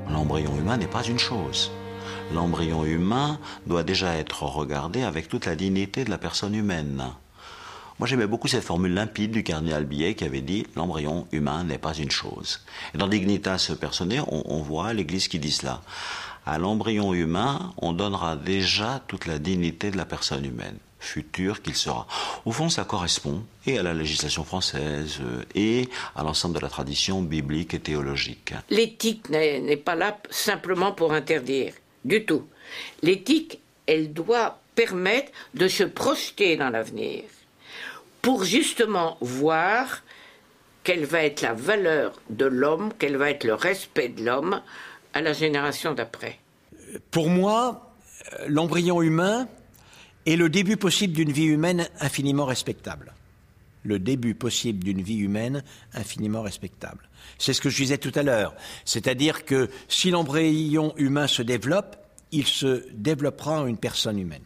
L'embryon humain n'est pas une chose. L'embryon humain doit déjà être regardé avec toute la dignité de la personne humaine. Moi, j'aimais beaucoup cette formule limpide du cardinal Billet qui avait dit « l'embryon humain n'est pas une chose ». Et dans Dignitas Personae, on voit l'Église qui dit cela. À l'embryon humain, on donnera déjà toute la dignité de la personne humaine, future qu'il sera. Au fond, ça correspond et à la législation française et à l'ensemble de la tradition biblique et théologique. L'éthique n'est pas là simplement pour interdire, du tout. L'éthique, elle doit permettre de se projeter dans l'avenir, pour justement voir quelle va être la valeur de l'homme, quel va être le respect de l'homme à la génération d'après. Pour moi, l'embryon humain est le début possible d'une vie humaine infiniment respectable. Le début possible d'une vie humaine infiniment respectable. C'est ce que je disais tout à l'heure. C'est-à-dire que si l'embryon humain se développe, il se développera en une personne humaine.